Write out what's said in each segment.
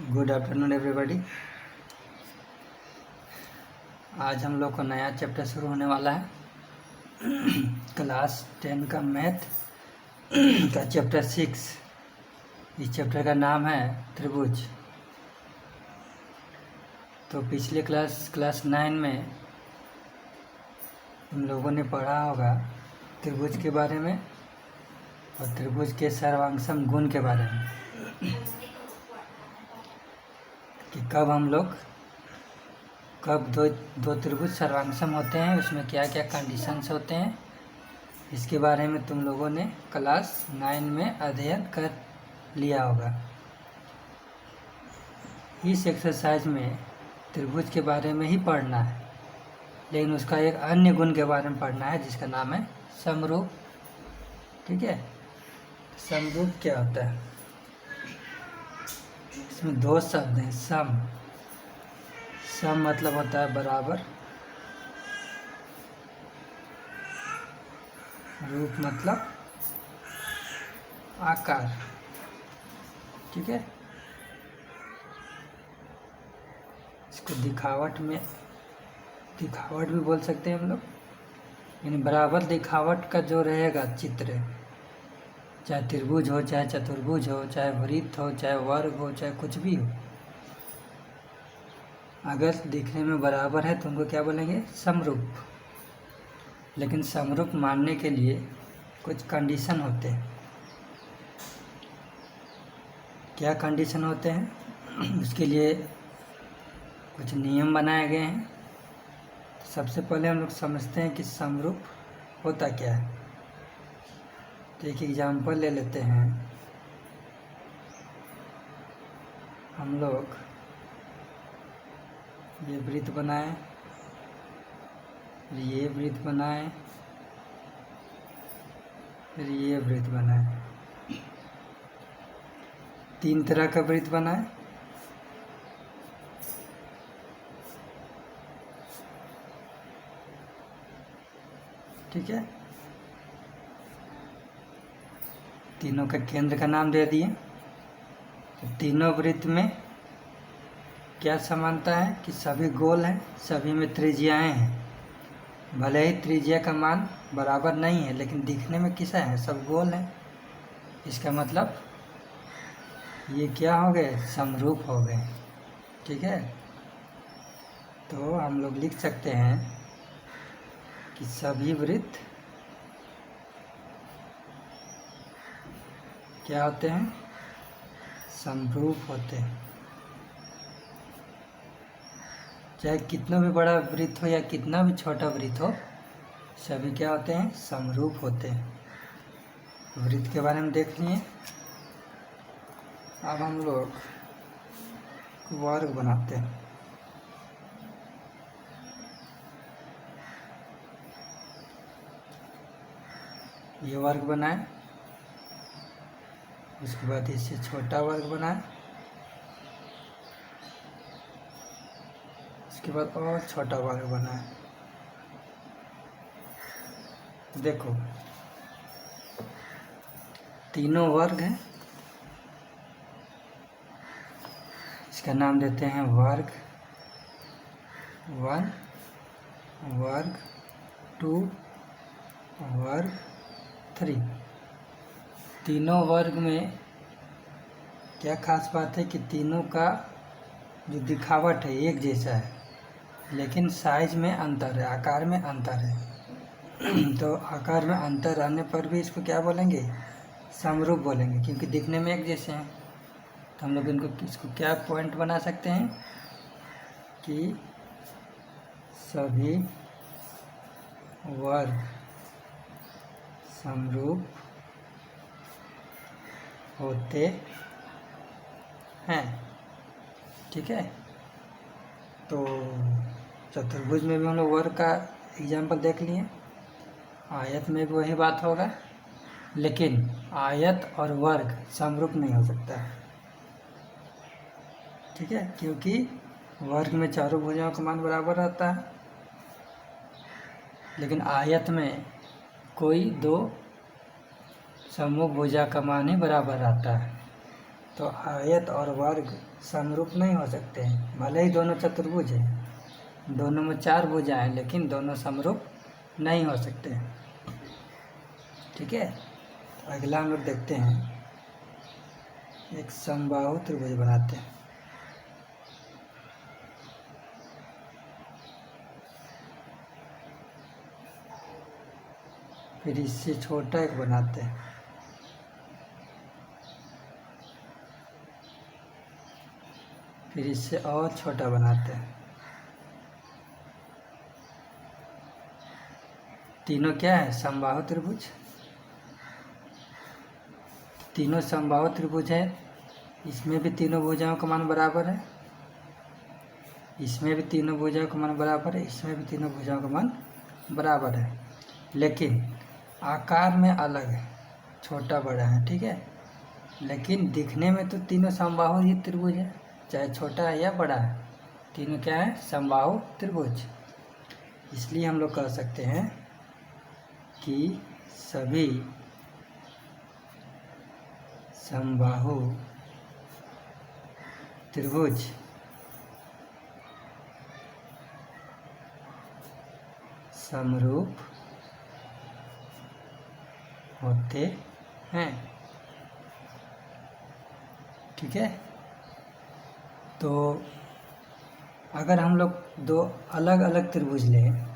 Good afternoon everybody. आज हम लोग को नया चैप्टर शुरू होने वाला है क्लास 10 का मैथ का चैप्टर 6। इस चैप्टर का नाम है त्रिभुज। तो पिछले क्लास 9 में हम लोगों ने पढ़ा होगा त्रिभुज के बारे में और त्रिभुज के सर्वांगसम गुण के बारे में कि कब दो त्रिभुज सर्वांगसम होते हैं, उसमें क्या क्या कंडीशंस होते हैं, इसके बारे में तुम लोगों ने क्लास 9 में अध्ययन कर लिया होगा। इस एक्सरसाइज में त्रिभुज के बारे में ही पढ़ना है, लेकिन उसका एक अन्य गुण के बारे में पढ़ना है जिसका नाम है समरूप। ठीक है, समरूप क्या होता है? इसमें दो शब्द हैं। सम मतलब होता है बराबर, रूप मतलब आकार। ठीक है, इसको दिखावट भी बोल सकते हैं हम लोग। यानी बराबर दिखावट का जो रहेगा चित्र, चाहे त्रिभुज हो, चाहे चतुर्भुज हो, चाहे वृत्त हो, चाहे वर्ग हो, चाहे कुछ भी हो, अगर दिखने में बराबर है तो उनको क्या बोलेंगे? समरूप। लेकिन समरूप मानने के लिए कुछ कंडीशन होते हैं। क्या कंडीशन होते हैं? उसके लिए कुछ नियम बनाए गए हैं। सबसे पहले हम लोग समझते हैं कि समरूप होता क्या है। तो एक एग्जाम्पल ले लेते हैं। हम लोग ये वृत्त बनाए, ये वृत्त बनाए, फिर ये वृत्त बनाए। 3 तरह का वृत्त बनाए। ठीक है, तीनों का केंद्र का नाम दे दिए। तो तीनों वृत्त में क्या समानता है कि सभी गोल हैं, सभी में त्रिज्याएं हैं। भले ही त्रिज्या का मान बराबर नहीं है, लेकिन दिखने में किसा है? सब गोल हैं। इसका मतलब ये क्या हो गए? समरूप हो गए। ठीक है, तो हम लोग लिख सकते हैं कि सभी वृत्त क्या होते हैं? समरूप होते हैं। चाहे कितना भी बड़ा वृत्त हो या कितना भी छोटा वृत्त हो, सभी क्या होते हैं? समरूप होते हैं। वृत्त के बारे में देख लिए। अब हम लोग वर्ग बनाते हैं। ये वर्ग बनाए, उसके बाद इससे छोटा वर्ग बनाए, उसके बाद और छोटा वर्ग बनाए। देखो, तीनों वर्ग हैं, इसका नाम देते हैं वर्ग 1, वर्ग 2, वर्ग 3। तीनों वर्ग में क्या खास बात है कि तीनों का जो दिखावट है एक जैसा है, लेकिन साइज में अंतर है, आकार में अंतर है। तो आकार में अंतर रहने पर भी इसको क्या बोलेंगे? समरूप बोलेंगे, क्योंकि दिखने में एक जैसे हैं। तो हम लोग इसको क्या पॉइंट बना सकते हैं कि सभी वर्ग समरूप होते हैं। ठीक है, तो चतुर्भुज में भी हम लोग वर्ग का एग्जाम्पल देख लिए। आयत में भी वही बात होगा, लेकिन आयत और वर्ग समरूप नहीं हो सकता। ठीक है, क्योंकि वर्ग में चारों भुजाओं का मान बराबर रहता है, लेकिन आयत में कोई दो समूह भुजा का मान ही बराबर रहता है। तो आयत और वर्ग समरूप नहीं हो सकते हैं, भले ही दोनों चतुर्भुज हैं, दोनों में 4 भुजाएं हैं, लेकिन दोनों समरूप नहीं हो सकते हैं। ठीक है, तो अगला हम लोग देखते हैं, एक समबाहु त्रिभुज बनाते हैं। फिर इससे छोटा एक बनाते हैं। फिर इससे और छोटा बनाते हैं। तीनों क्या है? समबाहु त्रिभुज। तीनों समबाहु त्रिभुज है। इसमें भी तीनों भुजाओं का मान बराबर है, इसमें भी तीनों भुजाओं का मान बराबर है, इसमें भी तीनों भुजाओं का मान बराबर है, लेकिन आकार में अलग है, छोटा बड़ा है। ठीक है, लेकिन दिखने में तो तीनों समबाहु ही त्रिभुज है, चाहे छोटा है या बड़ा है, तीनों क्या है? समबाहु त्रिभुज। इसलिए हम लोग कह सकते हैं कि सभी समबाहु त्रिभुज समरूप होते हैं। ठीक है, तो अगर हम लोग दो अलग अलग त्रिभुज लें,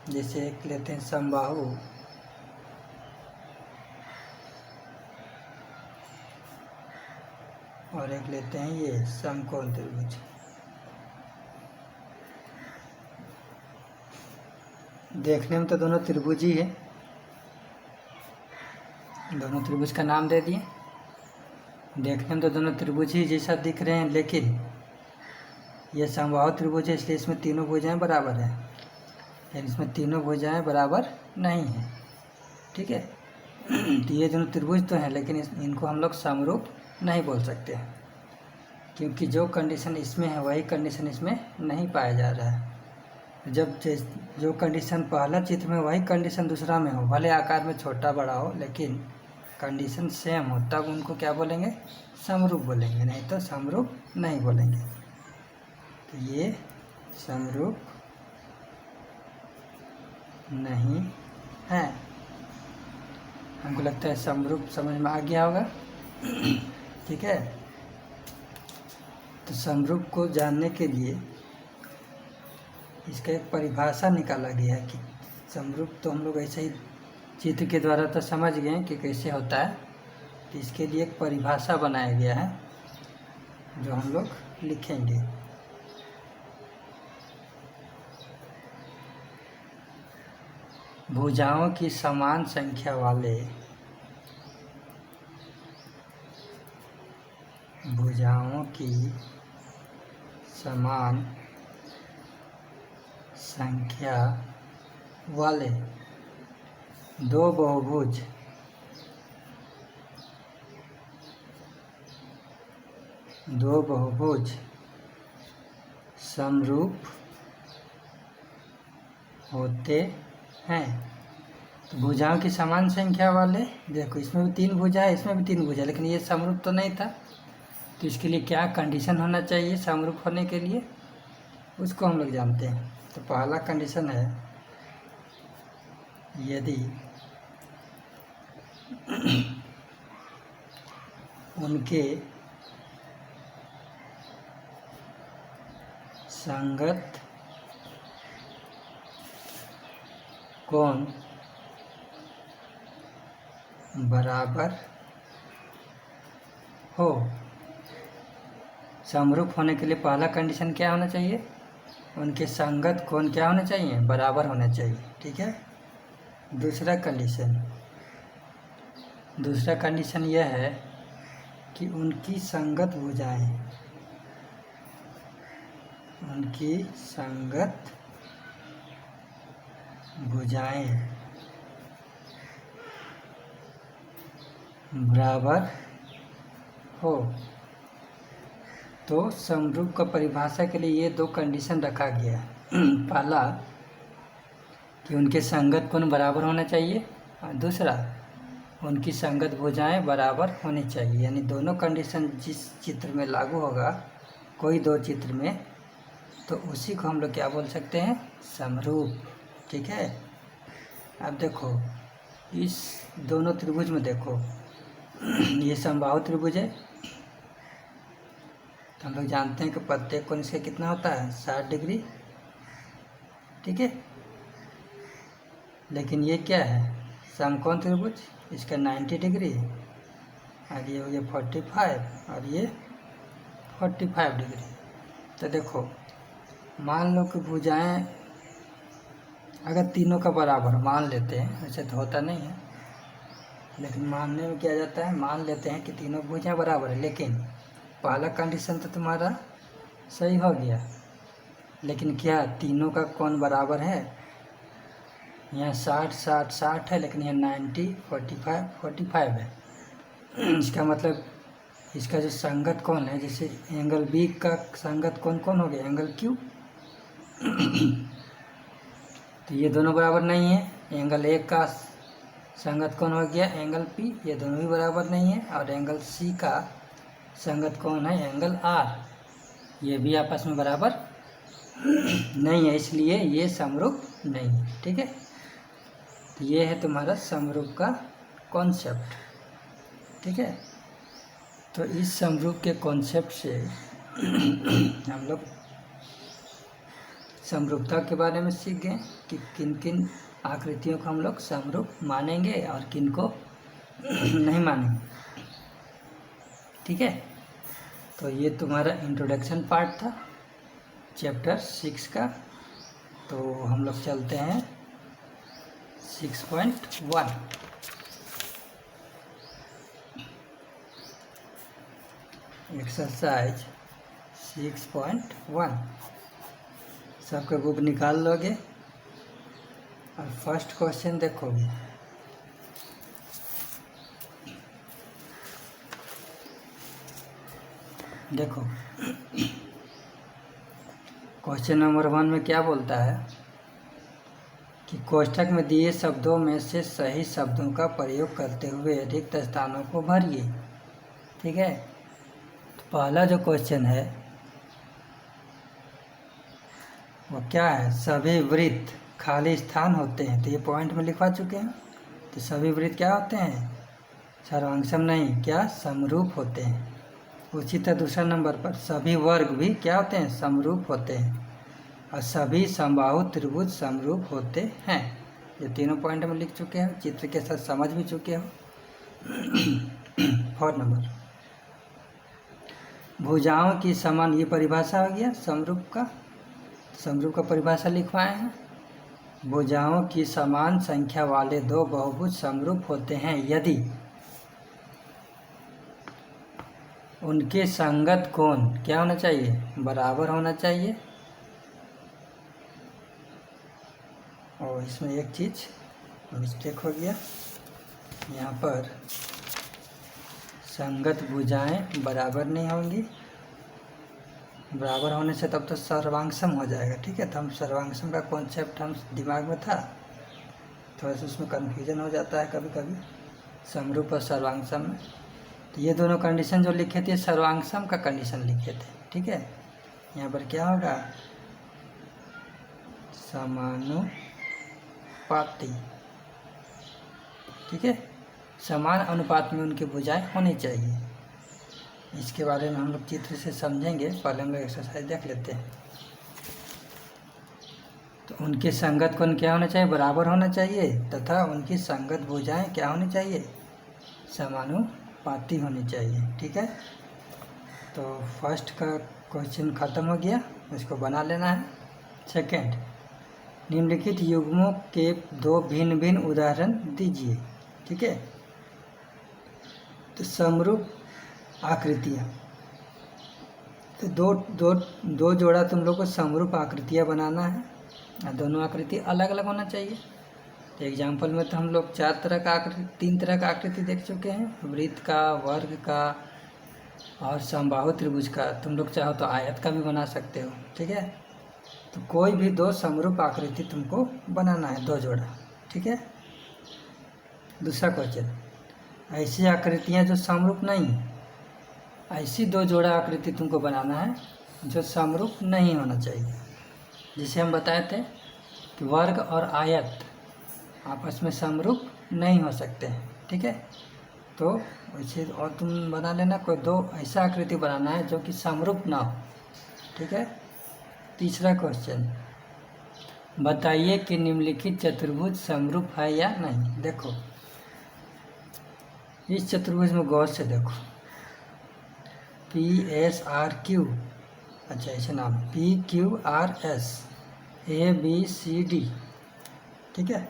जैसे एक लेते हैं समबाहु और एक लेते हैं ये समकोण त्रिभुज, देखने में तो दोनों त्रिभुज ही है, दोनों त्रिभुज का नाम दे दिए, देखने में तो दोनों त्रिभुज ही जैसा दिख रहे हैं, लेकिन ये समबाहु त्रिभुज है, इसलिए इसमें तीनों भुजाएं बराबर है, लेकिन इसमें तीनों भुजाएं बराबर नहीं हैं। ठीक है, तो ये दोनों त्रिभुज तो हैं, लेकिन इनको हम लोग समरूप नहीं बोल सकते, क्योंकि जो कंडीशन इसमें है वही कंडीशन इसमें नहीं पाया जा रहा है। जब जो कंडीशन पहला चित्र में वही कंडीशन दूसरा में हो, भले आकार में छोटा बड़ा हो, लेकिन कंडीशन सेम हो, तब उनको क्या बोलेंगे? समरूप बोलेंगे, नहीं तो समरूप नहीं बोलेंगे। तो ये समरूप नहीं है। हमको लगता है समरूप समझ में आ गया होगा। ठीक है, तो समरूप को जानने के लिए इसका एक परिभाषा निकाला गया है कि समरूप तो हम लोग ऐसे ही चित्र के द्वारा तो समझ गए कि कैसे होता है, तो इसके लिए एक परिभाषा बनाया गया है जो हम लोग लिखेंगे। भुजाओं की समान संख्या वाले भुजाओं की समान संख्या वाले दो बहुभुज समरूप होते हैं। तो भुजाओं की समान संख्या वाले, देखो इसमें भी 3 भुजा है, इसमें भी 3 भुजा, लेकिन ये समरूप तो नहीं था, तो इसके लिए क्या कंडीशन होना चाहिए समरूप होने के लिए, उसको हम लोग जानते हैं। तो पहला कंडीशन है, यदि उनके संगत कोण बराबर हो। समरूप होने के लिए पहला कंडीशन क्या होना चाहिए? उनके संगत कोण क्या होने चाहिए? बराबर होने चाहिए। ठीक है, दूसरा कंडीशन यह है कि उनकी संगत भुजाएं बराबर हो। तो समरूप का परिभाषा के लिए ये 2 कंडीशन रखा गया है। पहला कि उनके संगत कोण बराबर होना चाहिए, और दूसरा उनकी संगत भुजाएं बराबर होनी चाहिए, यानी दोनों कंडीशन जिस चित्र में लागू होगा, कोई दो चित्र में, तो उसी को हम लोग क्या बोल सकते हैं, समरूप। ठीक है। अब देखो इस दोनों त्रिभुज में देखो ये समबाहु त्रिभुज है, तो हम लोग जानते हैं कि प्रत्येक कोण इसका कितना होता है, 60 डिग्री। ठीक है। लेकिन ये क्या है, समकोण त्रिभुज, इसका 90 डिग्री, और ये हो गया 45, और ये 45 डिग्री। तो देखो मान लो कि भुजाएं अगर तीनों का बराबर मान लेते हैं, वैसे तो होता नहीं है, लेकिन मानने में क्या जाता है, मान लेते हैं कि तीनों भुजाएं बराबर है, लेकिन पहला कंडीशन तो तुम्हारा सही हो गया, लेकिन क्या तीनों का कोण बराबर है, यहाँ 60 60 60 है, लेकिन यहाँ 90 45 45 है। इसका मतलब इसका जो संगत कोण है, जैसे एंगल बी का संगत कोण कौन हो गया, एंगल क्यू। तो ये दोनों बराबर नहीं है। एंगल ए का संगत कोण हो गया एंगल पी, ये दोनों भी बराबर नहीं है। और एंगल सी का संगत कोण है एंगल आर, ये भी आपस में बराबर नहीं है, इसलिए ये समरूप नहीं है। ठीक है। तो ये है तुम्हारा समरूप का कॉन्सेप्ट। ठीक है। तो इस समरूप के कॉन्सेप्ट से हम लोग समरूपता के बारे में सीख गए कि किन किन आकृतियों को हम लोग समरूप मानेंगे और किन को नहीं मानेंगे। ठीक है। तो ये तुम्हारा इंट्रोडक्शन पार्ट था चैप्टर 6 का। तो हम लोग चलते हैं 6.1। एक्सरसाइज 6.1 सबका बुक निकाल लोगे और फर्स्ट क्वेश्चन देखोगे। देखो क्वेश्चन नंबर 1 में क्या बोलता है कि कोष्ठक में दिए शब्दों में से सही शब्दों का प्रयोग करते हुए रिक्त स्थानों को भरिए। ठीक है। तो पहला जो क्वेश्चन है वो क्या है, सभी वृत्त खाली स्थान होते हैं। तो ये पॉइंट में लिखवा चुके हैं। तो सभी वृत्त क्या होते हैं, सर्वांगसम नहीं, क्या समरूप होते हैं। उसी तरह दूसरा नंबर पर सभी वर्ग भी क्या होते हैं, समरूप होते हैं। और सभी समबाहु त्रिभुज समरूप होते हैं। ये तीनों पॉइंट में लिख चुके हैं, चित्र के साथ समझ भी चुके हो। 4 नंबर भुजाओं की समान, ये परिभाषा हो गया समरूप का। समरूप का परिभाषा लिखवाए हैं। भुजाओं की समान संख्या वाले दो बहुभुज समरूप होते हैं यदि उनके संगत कोण क्या होना चाहिए, बराबर होना चाहिए। और इसमें एक चीज़ मिस्टेक हो गया, यहाँ पर संगत भुजाएं बराबर नहीं होंगी। बराबर होने से तब तो सर्वांगसम हो जाएगा। ठीक है। तो हम सर्वांगसम का कॉन्सेप्ट हम दिमाग में था, थोड़ा सा उसमें कन्फ्यूजन हो जाता है कभी कभी समरूप और सर्वांगसम में। तो ये दोनों कंडीशन जो लिखे थे सर्वांगसम का कंडीशन लिखे थे। ठीक है। यहाँ पर क्या होगा, समानुपाती। ठीक है। समान अनुपात में उनकी भुजाएं होनी चाहिए। इसके बारे में हम लोग चित्र से समझेंगे, पहले हम लोग एक्सरसाइज देख लेते हैं। तो उनके संगत कोण क्या होना चाहिए, बराबर होना चाहिए, तथा उनकी संगत भुजाएं क्या होनी चाहिए, समानुपाती होनी चाहिए। ठीक है। तो फर्स्ट का क्वेश्चन ख़त्म हो गया, इसको बना लेना है। सेकंड, निम्नलिखित युग्मों के दो भिन्न भिन्न उदाहरण दीजिए। ठीक है। तो समरूप आकृतियाँ, तो दो जोड़ा तुम लोग को समरूप आकृतियाँ बनाना है और दोनों आकृति अलग अलग होना चाहिए। तो एग्जाम्पल में तो हम लोग 4 तरह का आकृति, 3 तरह का आकृति देख चुके हैं, वृत्त का, वर्ग का और समबाहु त्रिभुज का। तुम लोग चाहो तो आयत का भी बना सकते हो। ठीक है। तो कोई भी दो समरूप आकृति तुमको बनाना है, 2 जोड़ा। ठीक है। दूसरा क्वेश्चन, ऐसी आकृतियाँ जो समरूप नहीं है, ऐसी 2 जोड़ा आकृति तुमको बनाना है जो समरूप नहीं होना चाहिए। जिसे हम बताए थे कि वर्ग और आयत आपस में समरूप नहीं हो सकते हैं, ठीक है। तो वैसे और तुम बना लेना, कोई 2 ऐसा आकृति बनाना है जो कि समरूप ना हो, ठीक है। तीसरा क्वेश्चन, बताइए कि निम्नलिखित चतुर्भुज समरूप है या नहीं। देखो इस चतुर्भुज में गौर से देखो, PSRQ, अच्छा ऐसे नाम PQRS ABCD, ठीक है।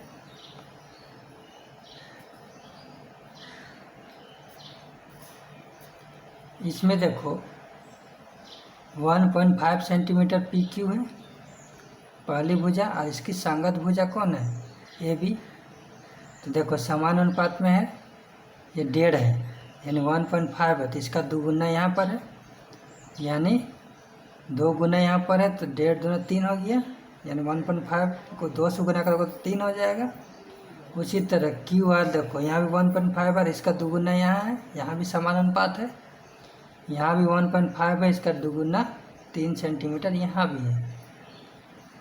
इसमें देखो 1.5 सेंटीमीटर PQ है पहली भुजा, और इसकी संगत भुजा कौन है, AB। तो देखो समान अनुपात में है, ये 1.5 है यानी 1.5 है, तो इसका 2 गुना यहाँ पर है, यानी 2 गुना यहाँ पर है, तो 1.5 दूना 3 हो गया, यानी 1.5 को 2 से गुना करोगे तो 3 हो जाएगा। उसी तरह QR देखो यहाँ भी 1.5 है, इसका 2 गुना यहाँ है, यहाँ भी समान अनुपात है, यहाँ भी 1.5 है, इसका 2 गुना 3 सेंटीमीटर यहाँ भी है।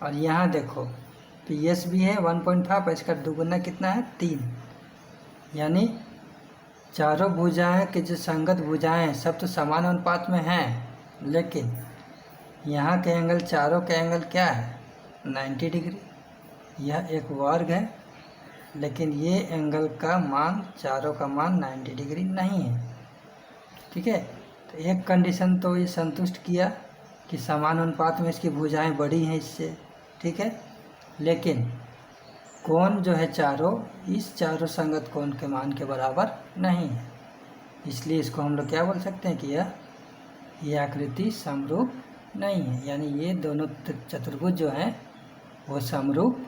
और यहाँ देखो PS भी है 1.5 है, इसका 2 गुना कितना है 3, यानी चारों भुजाएं के जो संगत भुजाएं हैं सब तो समान अनुपात में हैं, लेकिन यहाँ के एंगल, चारों के एंगल क्या है 90 डिग्री। यह एक वर्ग है, लेकिन ये एंगल का मान, चारों का मान 90 डिग्री नहीं है, ठीक है। तो एक कंडीशन तो ये संतुष्ट किया कि समान अनुपात में इसकी भुजाएं बड़ी हैं इससे, ठीक है। लेकिन कोण जो है चारों, इस चारों संगत कोण के मान के बराबर नहीं है, इसलिए इसको हम लोग क्या बोल सकते हैं कि ये आकृति समरूप नहीं है, यानी ये दोनों चतुर्भुज जो हैं वो समरूप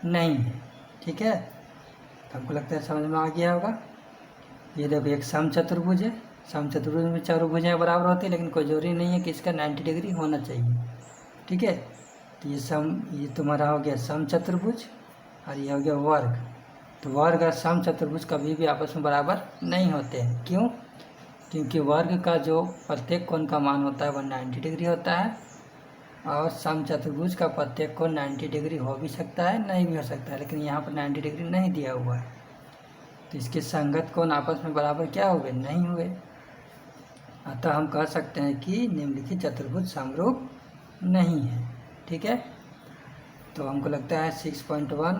नहीं है, ठीक है। तो हमको लगता है समझ में आ गया होगा। ये देखो एक समचतुर्भुज है, समचतुर्भुज में चारों भुजाएं बराबर होती है, लेकिन कोई जरूरी नहीं है कि इसका 90 डिग्री होना चाहिए, ठीक है। तो ये तुम्हारा हो गया समचतुर्भुज, और ये हो गया वर्ग। तो वर्ग और समचतुर्भुज कभी भी आपस में बराबर नहीं होते हैं, क्यों? क्योंकि वर्ग का जो प्रत्येक कोण का मान होता है वह 90 डिग्री होता है, और समचतुर्भुज का प्रत्येक कोण 90 डिग्री हो भी सकता है, नहीं भी हो सकता है, लेकिन यहाँ पर 90 डिग्री नहीं दिया हुआ है, तो इसके संगत कोण आपस में बराबर क्या हुए, नहीं हुए। अतः हम कह सकते हैं कि निम्नलिखित चतुर्भुज समरूप नहीं है, ठीक है। तो हमको लगता है 6.1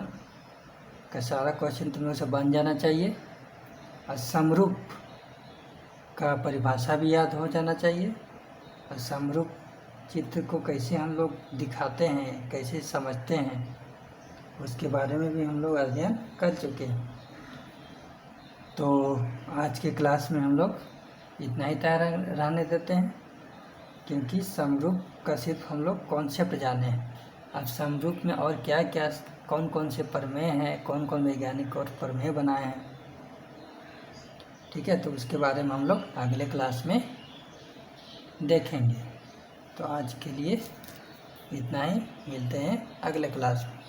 का सारा क्वेश्चन तुम लोग से बन जाना चाहिए, और समरूप का परिभाषा भी याद हो जाना चाहिए, और समरूप चित्र को कैसे हम लोग दिखाते हैं, कैसे समझते हैं, उसके बारे में भी हम लोग अध्ययन कर चुके हैं। तो आज के क्लास में हम लोग इतना ही तैयार रहने देते हैं, क्योंकि समरूप का सिर्फ हम लोग कॉन्सेप्ट जाने हैं। अब समरूप में और क्या क्या, कौन कौन से प्रमेय हैं, कौन कौन वैज्ञानिक और प्रमेय बनाए हैं, ठीक है, तो उसके बारे में हम लोग अगले क्लास में देखेंगे। तो आज के लिए इतना ही, मिलते हैं अगले क्लास में।